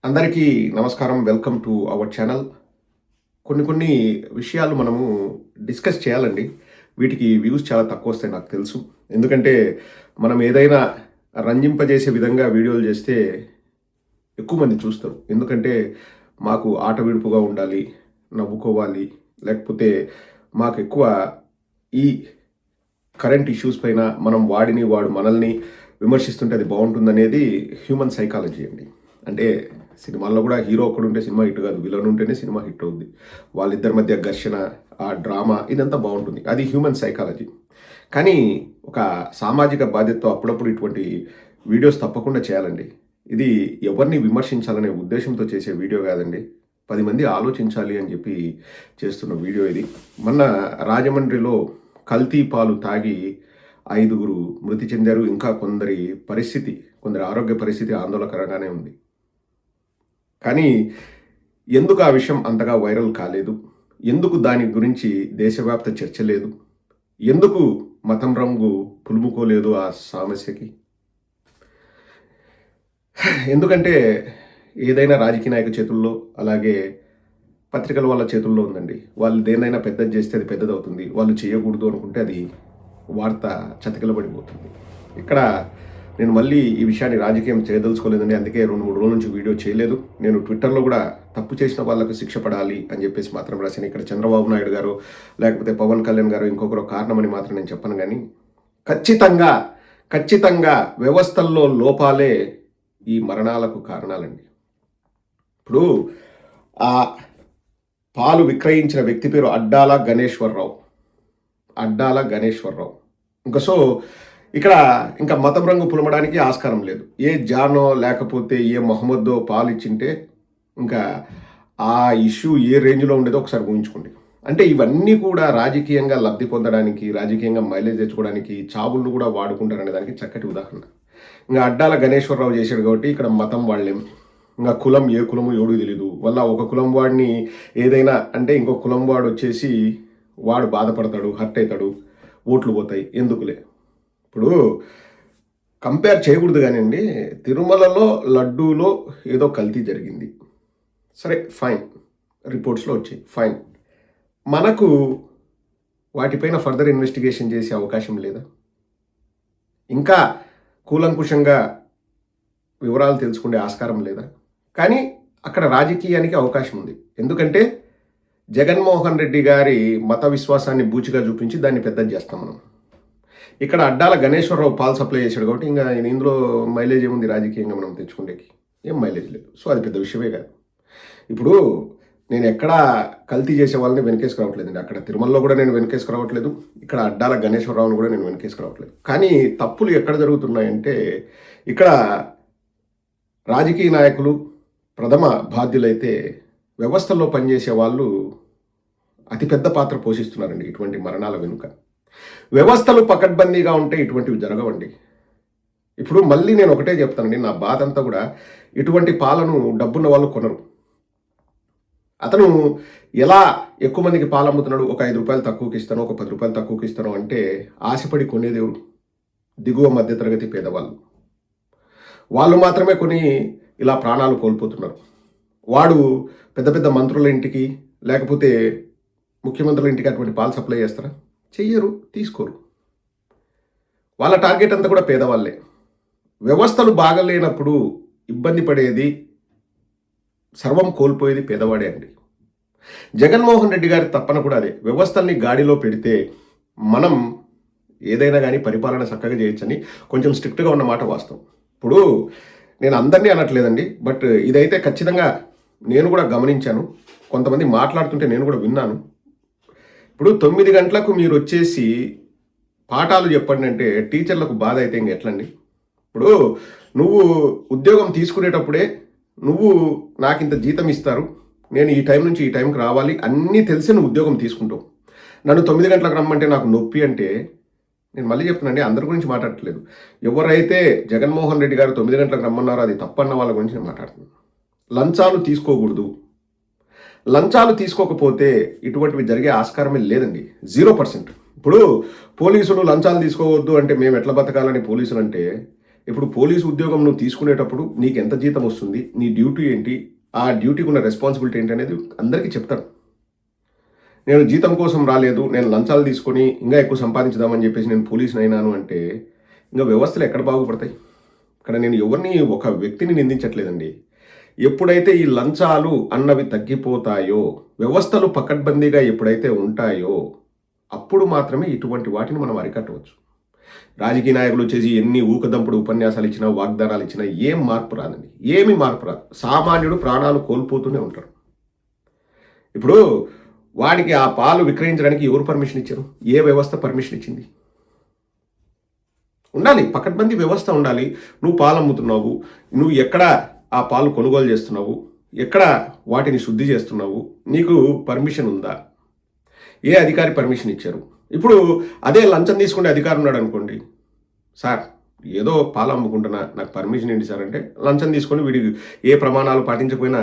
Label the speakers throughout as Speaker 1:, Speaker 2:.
Speaker 1: అందరికీ నమస్కారం. Welcome to our channel. కొన్ని విషయాలు మనము డిస్కస్ చేయాలండి. వీటికి వ్యూస్ చాలా తక్కువొస్తాయి నాకు తెలుసు. ఎందుకంటే మనం ఏదైనా రంజింపజేసే విధంగా వీడియోలు చేస్తే ఎక్కువ మంది చూస్తారు. ఎందుకంటే మాకు ఆట విడుపుగా ఉండాలి, నవ్వుకోవాలి, లేకపోతే మాకు ఎక్కువ ఈ కరెంట్ ఇష్యూస్ పైన మనం వాడు మనల్ని విమర్శిస్తుంటే అది బాగుంటుందనేది హ్యూమన్ సైకాలజీ అండి. అంటే సినిమాల్లో కూడా హీరో ఒకడుంటే సినిమా హిట్ కాదు, విలన్ ఉంటేనే సినిమా హిట్ అవుద్ది. వాళ్ళిద్దరి మధ్య ఘర్షణ, ఆ డ్రామా ఇదంతా బాగుంటుంది. అది హ్యూమన్ సైకాలజీ. కానీ ఒక సామాజిక బాధ్యతతో అప్పుడప్పుడు ఇటువంటి వీడియోస్ తప్పకుండా చేయాలండి. ఇది ఎవరిని విమర్శించాలనే ఉద్దేశంతో చేసే వీడియో కాదండి. 10 మంది ఆలోచించాలి అని చెప్పి చేస్తున్న వీడియో ఇది. మొన్న రాజమండ్రిలో కల్తీ పాలు తాగి 5గురు మృతి చెందారు. ఇంకా కొందరి ఆరోగ్య పరిస్థితి ఆందోళనకరంగానే ఉంది. కానీ ఎందుకు ఆ విషయం అంతగా వైరల్ కాలేదు? ఎందుకు దాని గురించి దేశవ్యాప్త చర్చ లేదు? ఎందుకు మతం రంగు పులుముకోలేదు ఆ సమస్యకి? ఎందుకంటే ఏదైనా రాజకీయ నాయకుల చేతుల్లో, అలాగే పత్రికల వాళ్ళ చేతుల్లో ఉందండి. వాళ్ళు దేన్నైనా పెద్దది చేస్తే అది పెద్దదవుతుంది. వాళ్ళు చేయకూడదు అనుకుంటే అది వార్త చతికిలబడిపోతుంది. ఇక్కడ నేను మళ్ళీ ఈ విషయాన్ని రాజకీయం చేయదలుచుకోలేదండి. అందుకే 2-3 రోజుల నుంచి వీడియో చేయలేదు. నేను ట్విట్టర్లో కూడా తప్పు చేసిన వాళ్ళకు శిక్ష పడాలి అని చెప్పేసి మాత్రం రాశాను. ఇక్కడ చంద్రబాబు నాయుడు గారు, లేకపోతే పవన్ కళ్యాణ్ గారు ఇంకొకరు కారణమని మాత్రం నేను చెప్పను. కానీ ఖచ్చితంగా వ్యవస్థల్లో లోపాలే ఈ మరణాలకు కారణాలండి. ఇప్పుడు ఆ పాలు విక్రయించిన వ్యక్తి పేరు అడ్డాల గణేశ్వరరావు. ఇక్కడ ఇంకా మతం రంగు పులమడానికి ఆస్కారం లేదు. ఏ జానో లేకపోతే ఏ మొహమ్మదో పాలు ఇచ్చింటే ఇంకా ఆ ఇష్యూ ఏ రేంజ్లో ఉండేదో ఒకసారి ఊహించుకోండి. అంటే ఇవన్నీ కూడా రాజకీయంగా లబ్ధి పొందడానికి, రాజకీయంగా మైలేజ్ తెచ్చుకోవడానికి, చావులను కూడా వాడుకుంటారనే దానికి చక్కటి ఉదాహరణ. ఇంకా అడ్డాల గణేశ్వరరావు చేశాడు కాబట్టి ఇక్కడ మతం వాళ్ళేం, ఇంకా కులం ఏ కులము ఎవడు తెలీదు. వల్ల ఒక కులం వాడిని ఏదైనా అంటే ఇంకో కులం వాడు వచ్చేసి వాడు బాధపడతాడు, హర్ట్ అవుతాడు, ఓట్లు పోతాయి. ఎందుకులే. ఇప్పుడు కంపేర్ చేయకూడదు కానివ్వండి. తిరుమలలో లడ్డూలో ఏదో కల్తీ జరిగింది, సరే ఫైన్, రిపోర్ట్స్లో వచ్చాయి, ఫైన్. మనకు వాటిపైన ఫర్దర్ ఇన్వెస్టిగేషన్ చేసే అవకాశం లేదా? ఇంకా కూలంకుషంగా వివరాలు తెలుసుకునే ఆస్కారం లేదా? కానీ అక్కడ రాజకీయానికి అవకాశం ఉంది. ఎందుకంటే జగన్మోహన్ రెడ్డి గారి మత విశ్వాసాన్ని బూచిగా చూపించి దాన్ని పెద్దది చేస్తాం మనం. ఇక్కడ అడ్డాల గణేశ్వరరావు పాలు సప్లై చేశాడు కాబట్టి ఇంకా ఇందులో మైలేజ్ ఏముంది? రాజకీయంగా మనం తెచ్చుకుంటేకి ఏం మైలేజ్ లేదు. సో అది పెద్ద విషయమే కాదు. ఇప్పుడు నేను ఎక్కడా కల్తీ చేసే వాళ్ళని వెనకేసుకురావట్లేదండి. అక్కడ తిరుమలలో కూడా నేను వెనకేసుకురావట్లేదు, ఇక్కడ అడ్డాల గణేశ్వరరావుని కూడా నేను వెనకేసుకురావట్లేదు. కానీ తప్పులు ఎక్కడ జరుగుతున్నాయంటే ఇక్కడ రాజకీయ నాయకులు ప్రథమ బాధ్యులైతే వ్యవస్థల్లో పనిచేసే వాళ్ళు అతిపెద్ద పాత్ర పోషిస్తున్నారండి ఇటువంటి మరణాల వెనుక. వ్యవస్థలు పకడ్బందీగా ఉంటే ఇటువంటివి జరగవండి. ఇప్పుడు మళ్ళీ నేను ఒకటే చెప్తానండి, నా బాధ అంతా కూడా ఇటువంటి పాలను డబ్బున్న వాళ్ళు కొనరు. అతను ఎలా ఎక్కువ మందికి పాలు అమ్ముతున్నాడు, ఒక 5 రూపాయలు తక్కువకి ఇస్తాను, ఒక 10 రూపాయలు తక్కువకి ఇస్తాను అంటే ఆశపడి కొనేదేవుడు దిగువ మధ్యతరగతి పేదవాళ్ళు. వాళ్ళు మాత్రమే కొని ఇలా ప్రాణాలు కోల్పోతున్నారు. వాడు పెద్ద పెద్ద మంత్రుల ఇంటికి లేకపోతే ముఖ్యమంత్రుల ఇంటికి అటువంటి పాలు సప్లై చేస్తారా? చెయ్యరు, తీసుకోరు. వాళ్ళ టార్గెట్ అంతా కూడా పేదవాళ్ళే. వ్యవస్థలు బాగలేనప్పుడు ఇబ్బంది పడేది, సర్వం కోల్పోయేది పేదవాడే అండి. జగన్మోహన్ రెడ్డి గారి తప్పన కూడా అదే. వ్యవస్థల్ని గాడిలో పెడితే మనం ఏదైనా కానీ పరిపాలన చక్కగా చేయొచ్చని కొంచెం స్ట్రిక్ట్గా ఉన్నమాట వాస్తవం. ఇప్పుడు నేను అందరినీ అనట్లేదండి, బట్ ఇదైతే ఖచ్చితంగా నేను కూడా గమనించాను. కొంతమంది మాట్లాడుతుంటే నేను కూడా విన్నాను. ఇప్పుడు 9 గంటలకు మీరు వచ్చేసి పాఠాలు చెప్పండి అంటే టీచర్లకు బాధ అయితే ఇంక ఎట్లండి? ఇప్పుడు నువ్వు ఉద్యోగం తీసుకునేటప్పుడే నువ్వు నాకు ఇంత జీతం ఇస్తారు, నేను ఈ టైం నుంచి ఈ టైంకి రావాలి అన్నీ తెలిసి నువ్వు ఉద్యోగం తీసుకుంటావు. నన్ను 9 గంటలకు రమ్మంటే నాకు నొప్పి అంటే, నేను మళ్ళీ చెప్తున్నానండి, అందరి గురించి మాట్లాడట్లేదు. ఎవరైతే జగన్మోహన్ రెడ్డి గారు 9 గంటలకు రమ్మన్నారో అది తప్పన్న వాళ్ళ గురించి నేను మాట్లాడుతున్నాను. లంచాలు తీసుకోకూడదు. లంచాలు తీసుకోకపోతే ఇటువంటివి జరిగే ఆస్కారమే లేదండి. 0%. ఇప్పుడు పోలీసులు లంచాలు తీసుకోవద్దు అంటే మేము ఎట్లా బతకాలని పోలీసులు అంటే, ఇప్పుడు పోలీసు ఉద్యోగం నువ్వు తీసుకునేటప్పుడు నీకు ఎంత జీతం వస్తుంది, నీ డ్యూటీ ఏంటి, ఆ డ్యూటీకి ఉన్న రెస్పాన్సిబిలిటీ ఏంటి అనేది అందరికీ చెప్తారు. నేను జీతం కోసం రాలేదు, నేను లంచాలు తీసుకొని ఇంకా ఎక్కువ సంపాదించుదామని చెప్పేసి నేను పోలీసుని అయినాను అంటే ఇంకా వ్యవస్థలు ఎక్కడ బాగుపడతాయి? ఇక్కడ నేను ఎవరిని ఒక వ్యక్తిని నిందించట్లేదండి. ఎప్పుడైతే ఈ లంచాలు అన్నవి తగ్గిపోతాయో, వ్యవస్థలు పకడ్బందీగా ఎప్పుడైతే ఉంటాయో అప్పుడు మాత్రమే ఇటువంటి వాటిని మనం అరికట్టవచ్చు. రాజకీయ నాయకులు వచ్చేసి ఎన్ని ఊకదంపుడు ఉపన్యాసాలు ఇచ్చినా, వాగ్దానాలు ఇచ్చినా ఏం మార్పు రాదండి. ఏమి మార్పు రాదు. సామాన్యుడు ప్రాణాలు కోల్పోతూనే ఉంటారు. ఇప్పుడు వాడికి ఆ పాలు విక్రయించడానికి ఎవరు పర్మిషన్ ఇచ్చారు? ఏ వ్యవస్థ పర్మిషన్ ఇచ్చింది? ఉండాలి, పకడ్బందీ వ్యవస్థ ఉండాలి. నువ్వు పాలు అమ్ముతున్నావు, నువ్వు ఎక్కడ ఆ పాలు కొనుగోలు చేస్తున్నావు, ఎక్కడ వాటిని శుద్ధి చేస్తున్నావు, నీకు పర్మిషన్ ఉందా? ఏ అధికారి పర్మిషన్ ఇచ్చారు? ఇప్పుడు అదే లంచం తీసుకునే అధికారి ఉన్నాడు అనుకోండి, సార్ ఏదో పాలు అమ్ముకుంటున్నా, నాకు పర్మిషన్ ఏంటి సార్ అంటే, లంచం తీసుకొని వీడి ఏ ప్రమాణాలు పాటించకపోయినా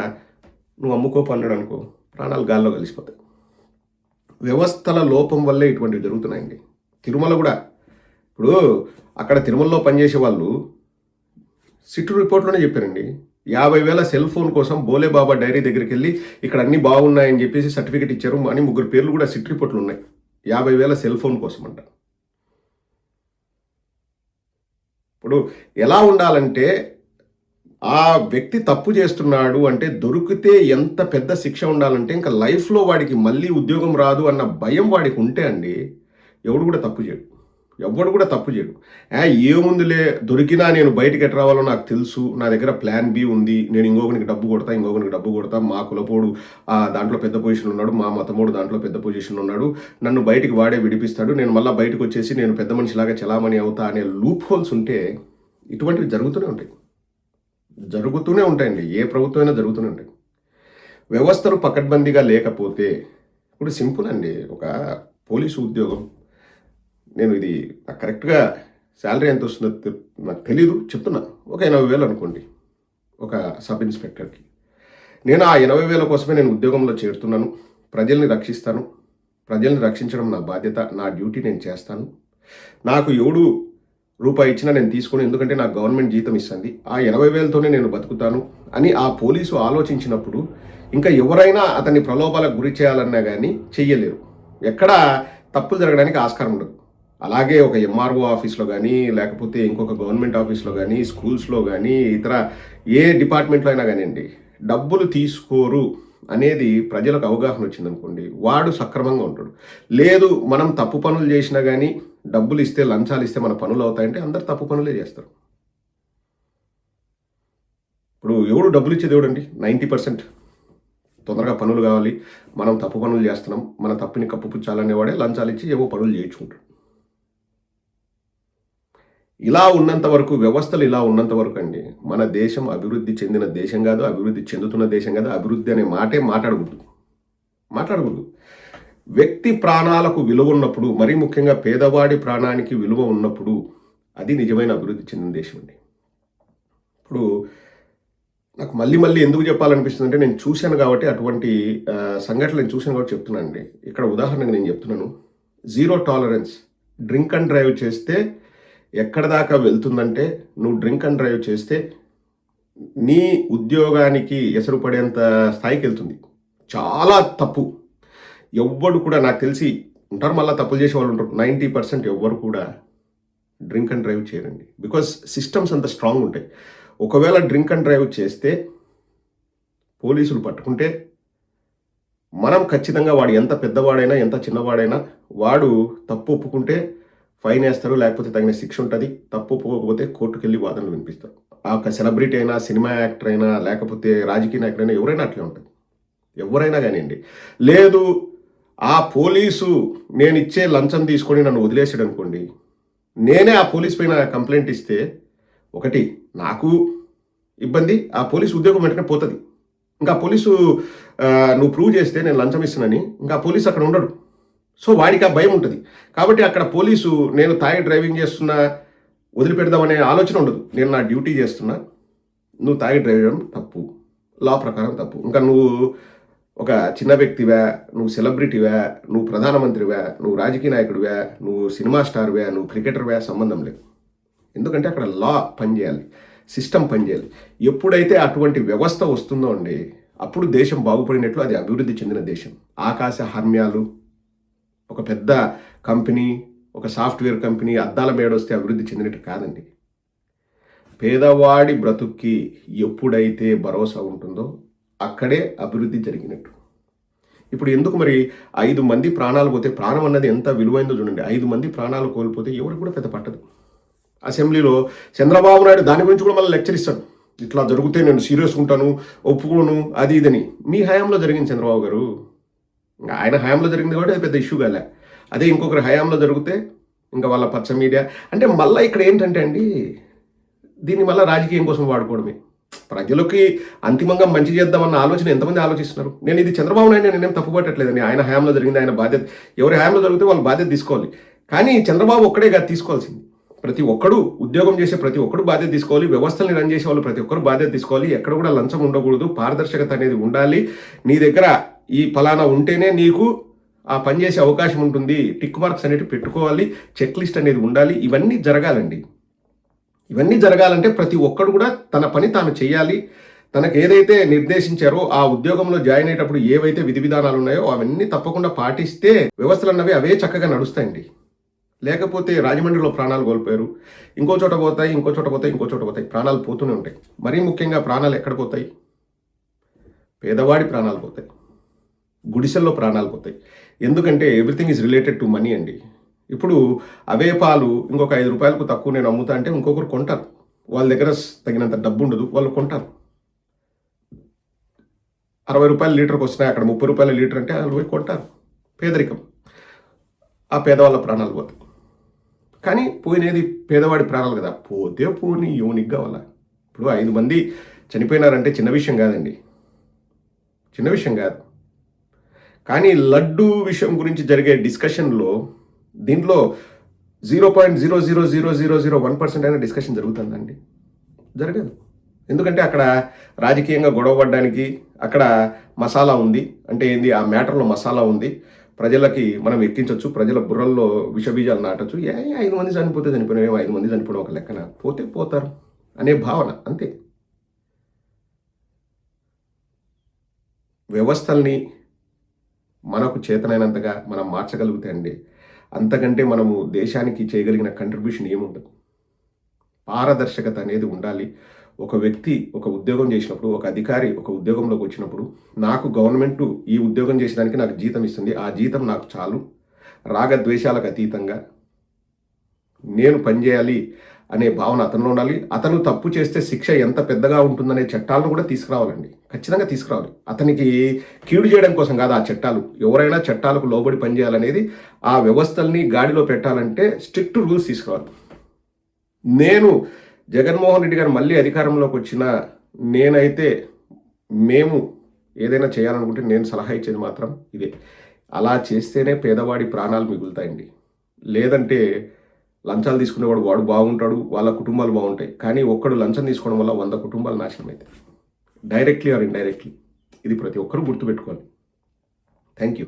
Speaker 1: నువ్వు అమ్ముకోపు అన్నాడు అనుకో, ప్రాణాలు గాల్లో కలిసిపోతాయి. వ్యవస్థల లోపం వల్లే ఇటువంటివి జరుగుతున్నాయండి. తిరుమల కూడా ఇప్పుడు అక్కడ తిరుమలలో పనిచేసే వాళ్ళు సిట్టు రిపోర్ట్లోనే చెప్పారండి, 50,000 సెల్ ఫోన్ కోసం బోలేబాబా డైరీ దగ్గరికి వెళ్ళి ఇక్కడ అన్నీ బాగున్నాయని చెప్పేసి సర్టిఫికేట్ ఇచ్చారు అని 3 పేర్లు కూడా సిట్ రిపోర్ట్లు ఉన్నాయి. 50,000 సెల్ ఫోన్ కోసం అంట. ఇప్పుడు ఎలా ఉండాలంటే, ఆ వ్యక్తి తప్పు చేస్తున్నాడు అంటే దొరికితే ఎంత పెద్ద శిక్ష ఉండాలంటే ఇంకా లైఫ్లో వాడికి మళ్ళీ ఉద్యోగం రాదు అన్న భయం వాడికి ఉంటే అండి ఎవడు కూడా తప్పు చేయడు. ఏముందిలే, దొరికినా నేను బయటికి ఎట్లా రావాలో నాకు తెలుసు, నా దగ్గర ప్లాన్ బి ఉంది, నేను ఇంకొకరికి డబ్బు కొడతా, మా కులపోడు దాంట్లో పెద్ద పొజిషన్ ఉన్నాడు, మా మతమోడు దాంట్లో పెద్ద పొజిషన్ ఉన్నాడు, నన్ను బయటికి వాడే విడిపిస్తాడు, నేను మళ్ళీ బయటకు వచ్చేసి నేను పెద్ద మనిషిలాగా చలామణి అవుతా అనే లూప్ హోల్స్ ఉంటే ఇటువంటివి జరుగుతూనే ఉంటాయండి. ఏ ప్రభుత్వమైనా జరుగుతూనే ఉంటాయి. వ్యవస్థలు పకడ్బందీగా లేకపోతే, ఇప్పుడు సింపుల్ అండి, ఒక పోలీసు ఉద్యోగం, నేను ఇది నాకు కరెక్ట్గా శాలరీ ఎంత వస్తుందో నాకు తెలీదు, చెప్తున్నా, ఒక 80,000 అనుకోండి ఒక సబ్ ఇన్స్పెక్టర్కి. నేను ఆ 80,000 కోసమే నేను ఉద్యోగంలో చేరుతున్నాను, ప్రజల్ని రక్షిస్తాను, ప్రజల్ని రక్షించడం నా బాధ్యత, నా డ్యూటీ నేను చేస్తాను, నాకు ఎవడు రూపాయి ఇచ్చినా నేను తీసుకుని, ఎందుకంటే నాకు గవర్నమెంట్ జీతం ఇస్తుంది, ఆ 80,000తోనే నేను బతుకుతాను అని ఆ పోలీసు ఆలోచించినప్పుడు ఇంకా ఎవరైనా అతన్ని ప్రలోభాలకు గురి చేయాలన్నా కానీ చెయ్యలేరు. ఎక్కడ తప్పులు జరగడానికి ఆస్కారం ఉండదు. అలాగే ఒక ఎంఆర్ఓ ఆఫీస్లో కానీ, లేకపోతే ఇంకొక గవర్నమెంట్ ఆఫీస్లో కానీ, స్కూల్స్లో కానీ, ఇతర ఏ డిపార్ట్మెంట్లో అయినా కానివ్వండి, డబ్బులు తీసుకోరు అనేది ప్రజలకు అవగాహన వచ్చిందనుకోండి, వాడు సక్రమంగా ఉంటాడు. లేదు, మనం తప్పు పనులు చేసినా కానీ డబ్బులు ఇస్తే, లంచాలు ఇస్తే మన పనులు అవుతాయంటే అందరు తప్పు పనులే చేస్తారు. ఇప్పుడు ఎవడు డబ్బులు ఇచ్చే దేవుడు అండి? 90% తొందరగా పనులు కావాలి, మనం తప్పు పనులు చేస్తున్నాం, మన తప్పుని కప్పుపుచ్చాలనేవాడే లంచాలు ఇచ్చి ఏవో పనులు చేయించుకుంటాడు. ఇలా ఉన్నంత వరకు, వ్యవస్థలు ఇలా ఉన్నంత వరకు అండి, మన దేశం అభివృద్ధి చెందిన దేశం కాదు, అభివృద్ధి చెందుతున్న దేశం కాదు. అభివృద్ధి అనే మాటే మాట్లాడకూడదు. వ్యక్తి ప్రాణాలకు విలువ ఉన్నప్పుడు, మరీ ముఖ్యంగా పేదవాడి ప్రాణానికి విలువ ఉన్నప్పుడు అది నిజమైన అభివృద్ధి చెందిన దేశం అండి. ఇప్పుడు నాకు మళ్ళీ ఎందుకు చెప్పాలనిపిస్తుంది అంటే, నేను చూశాను కాబట్టి, అటువంటి సంఘటనలు నేను చూశాను కాబట్టి చెప్తున్నాను అండి. ఇక్కడ ఉదాహరణగా నేను చెప్తున్నాను, 0 టాలరెన్స్. డ్రింక్ అండ్ డ్రైవ్ చేస్తే ఎక్కడ దాకా వెళ్తుందంటే, నువ్వు డ్రింక్ అండ్ డ్రైవ్ చేస్తే నీ ఉద్యోగానికి ఎసరు పడేంత స్థాయికి వెళ్తుంది. చాలా తప్పు. ఎవ్వడు కూడా, నాకు తెలిసి ఉంటారు మళ్ళీ తప్పులు చేసే వాళ్ళు ఉంటారు, 90% ఎవ్వరు కూడా డ్రింక్ అండ్ డ్రైవ్ చేయరండి. బికాస్ సిస్టమ్స్ అంత స్ట్రాంగ్ ఉంటాయి. ఒకవేళ డ్రింక్ అండ్ డ్రైవ్ చేస్తే పోలీసులు పట్టుకుంటే, మనం ఖచ్చితంగా వాడు ఎంత పెద్దవాడైనా ఎంత చిన్నవాడైనా వాడు తప్పు ఒప్పుకుంటే ఫైన్ వేస్తారు, లేకపోతే తగిన శిక్ష ఉంటుంది. తప్పు ఒప్పుకోకపోతే కోర్టుకు వెళ్ళి వాదనలు వినిపిస్తారు. ఆ ఒక సెలబ్రిటీ అయినా, సినిమా యాక్టర్ అయినా, లేకపోతే రాజకీయ నాయకుడైనా, ఎవరైనా అట్లే ఉంటుంది. ఎవరైనా కానివ్వండి. లేదు, ఆ పోలీసు నేను ఇచ్చే లంచం తీసుకొని నన్ను వదిలేసాడు అనుకోండి, నేనే ఆ పోలీస్ పైన కంప్లైంట్ ఇస్తే, ఒకటి నాకు ఇబ్బంది, ఆ పోలీసు ఉద్యోగం వెంటనే పోతుంది. ఇంకా పోలీసు నువ్వు ప్రూవ్ చేస్తే నేను లంచం ఇస్తున్నానని, ఇంకా పోలీసు అక్కడ ఉండడు. సో వాడికి ఆ భయం ఉంటుంది. కాబట్టి అక్కడ పోలీసు నేను తాగి డ్రైవింగ్ చేస్తున్నా వదిలిపెడదామనే ఆలోచన ఉండదు. నేను నా డ్యూటీ చేస్తున్నా, నువ్వు తాగి డ్రైవ్ చేయడం తప్పు, లా ప్రకారం తప్పు. ఇంకా నువ్వు ఒక చిన్న వ్యక్తివా, నువ్వు సెలబ్రిటీవా, నువ్వు ప్రధానమంత్రివా, నువ్వు రాజకీయ నాయకుడివా, నువ్వు సినిమా స్టార్వా, నువ్వు క్రికెటర్వా, సంబంధం లేదు. ఎందుకంటే అక్కడ లా పనిచేయాలి, సిస్టమ్ పనిచేయాలి. ఎప్పుడైతే అటువంటి వ్యవస్థ వస్తుందో అండి, అప్పుడు దేశం బాగుపడినట్లు, అది అభివృద్ధి చెందిన దేశం. ఆకాశ హర్మ్యాలు, ఒక పెద్ద కంపెనీ, ఒక సాఫ్ట్వేర్ కంపెనీ అద్దాల మేడొస్తే అభివృద్ధి చెందినట్టు కాదండి. పేదవాడి బ్రతుక్కి ఎప్పుడైతే భరోసా ఉంటుందో అక్కడే అభివృద్ధి జరిగినట్టు. ఇప్పుడు ఎందుకు మరి 5 మంది ప్రాణాలు పోతే, ప్రాణం అన్నది ఎంత విలువైందో చూడండి. 5 మంది ప్రాణాలు కోల్పోతే ఎవరికి కూడా పెద్ద పట్టదు. అసెంబ్లీలో చంద్రబాబు నాయుడు దాని గురించి కూడా మళ్ళీ లెక్చర్ ఇస్తాడు. ఇట్లా జరిగితే నేను సీరియస్ ఉంటాను, ఒప్పుకోను, అది ఇదని. మీ హయాంలో జరిగింది చంద్రబాబు గారు, ఆయన హయాంలో జరిగింది కాబట్టి అది పెద్ద ఇష్యూ కాలే. అదే ఇంకొకరి హయాంలో జరిగితే ఇంకా వాళ్ళ పచ్చ మీడియా అంటే మళ్ళీ ఇక్కడ ఏంటంటే అండి, దీన్ని మళ్ళీ రాజకీయం కోసం వాడుకోవడమే. ప్రజలకి అంతిమంగా మంచి చేద్దామన్న ఆలోచన ఎంతమంది ఆలోచిస్తున్నారు? నేను ఇది చంద్రబాబు నాయుడు నేనేం తప్పుపట్టట్లేదండి. ఆయన హయాంలో జరిగింది, ఆయన బాధ్యత. ఎవరి హయాంలో జరిగితే వాళ్ళు బాధ్యత తీసుకోవాలి. కానీ చంద్రబాబు ఒక్కడే కాదు తీసుకోవాల్సింది. ప్రతి ఒక్కడు, ఉద్యోగం చేసే ప్రతి ఒక్కడు బాధ్యత తీసుకోవాలి. వ్యవస్థల్ని రన్ చేసే వాళ్ళు ప్రతి ఒక్కరు బాధ్యత తీసుకోవాలి. ఎక్కడ కూడా లంచం ఉండకూడదు, పారదర్శకత అనేది ఉండాలి. నీ దగ్గర ఈ ఫలానా ఉంటేనే నీకు ఆ పని చేసే అవకాశం ఉంటుంది. టిక్ మార్క్స్ అనేవి పెట్టుకోవాలి, చెక్ లిస్ట్ అనేది ఉండాలి. ఇవన్నీ జరగాలండి. ఇవన్నీ జరగాలంటే ప్రతి ఒక్కడు కూడా తన పని తాను చేయాలి. తనకు ఏదైతే నిర్దేశించారో ఆ ఉద్యోగంలో జాయిన్ అయ్యేటప్పుడు ఏవైతే విధి విధానాలు ఉన్నాయో అవన్నీ తప్పకుండా పాటిస్తే వ్యవస్థలు అన్నవి అవే చక్కగా నడుస్తాయండి. లేకపోతే రాజమండ్రిలో ప్రాణాలు కోల్పోయారు, ఇంకో చోట పోతాయి, ఇంకో చోట పోతాయి, ఇంకో చోట పోతాయి, ప్రాణాలు పోతూనే ఉంటాయి. మరీ ముఖ్యంగా ప్రాణాలు ఎక్కడ పోతాయి? పేదవాడి ప్రాణాలు పోతాయి, గుడిసెల్లో ప్రాణాలు పోతాయి. ఎందుకంటే everything is related to money అండి. ఇప్పుడు అవే పాలు ఇంకొక 5 రూపాయలకు తక్కువ నేను అమ్ముతా అంటే ఇంకొకరు కొంటారు. వాళ్ళ దగ్గర తగినంత డబ్బు ఉండదు, వాళ్ళు కొంటారు. 60 రూపాయల లీటర్కి వస్తున్నాయి, అక్కడ 30 రూపాయల లీటర్ అంటే వాళ్ళు పోయి కొంటారు. పేదరికం, ఆ పేదవాళ్ళ ప్రాణాలు పోతాయి. కానీ పోయినది పేదవాడి ప్రాణాలు కదా. పోతే పోని, యూనిక్ కావాలా? ఇప్పుడు 5 మంది చనిపోయినారంటే చిన్న విషయం కాదండి, చిన్న విషయం కాదు. కానీ లడ్డు విషయం గురించి జరిగే డిస్కషన్లో దీంట్లో 0.0000001% అయినా డిస్కషన్ జరుగుతుందండి? జరగదు. ఎందుకంటే అక్కడ రాజకీయంగా గొడవ పడడానికి అక్కడ మసాలా ఉంది. అంటే ఏంది, ఆ మ్యాటర్లో మసాలా ఉంది. ప్రజలకి మనం ఎక్కించవచ్చు, ప్రజల బుర్రల్లో విషబీజాలు నాటచ్చు. 5 మంది చనిపోతే చనిపోయినా, 5 మంది చనిపోవడం ఒక లెక్కన, పోతే పోతారు అనే భావన అంతే. వ్యవస్థల్ని మనకు చేతనైనంతగా మనం మార్చగలిగితే అండి, అంతకంటే మనము దేశానికి చేయగలిగిన కంట్రిబ్యూషన్ ఏముండదు. పారదర్శకత అనేది ఉండాలి. ఒక వ్యక్తి ఒక ఉద్యోగం చేసినప్పుడు, ఒక అధికారి ఒక ఉద్యోగంలోకి వచ్చినప్పుడు, నాకు గవర్నమెంట్ ఈ ఉద్యోగం చేసేదానికి నాకు జీతం ఇస్తుంది, ఆ జీతం నాకు చాలు, రాగద్వేషాలకు అతీతంగా నేను పనిచేయాలి అనే భావన అతనిలో ఉండాలి. అతను తప్పు చేస్తే శిక్ష ఎంత పెద్దగా ఉంటుందనే చట్టాలను కూడా తీసుకురావాలండి, ఖచ్చితంగా తీసుకురావాలి. అతనికి కీడు చేయడం కోసం కాదు ఆ చట్టాలు. ఎవరైనా చట్టాలకు లోబడి పనిచేయాలనేది, ఆ వ్యవస్థల్ని గాడిలో పెట్టాలంటే స్ట్రిక్ట్ రూల్స్ తీసుకురావాలి. నేను జగన్మోహన్ రెడ్డి గారు మళ్ళీ అధికారంలోకి వచ్చిన నేనైతే, మేము ఏదైనా చేయాలనుకుంటే నేను సలహా ఇచ్చేది మాత్రం ఇదే. అలా చేస్తేనే పేదవాడి ప్రాణాలు మిగులుతాయండి. లేదంటే లంచాలు తీసుకునేవాడు వాడు బాగుంటాడు, వాళ్ళ కుటుంబాలు బాగుంటాయి. కానీ ఒక్కడు లంచం తీసుకోవడం వల్ల 100 కుటుంబాలు నాశనం అవుతాయి, డైరెక్ట్లీ ఆర్ ఇండైరెక్ట్లీ. ఇది ప్రతి ఒక్కరూ గుర్తుపెట్టుకోవాలి. Thank you.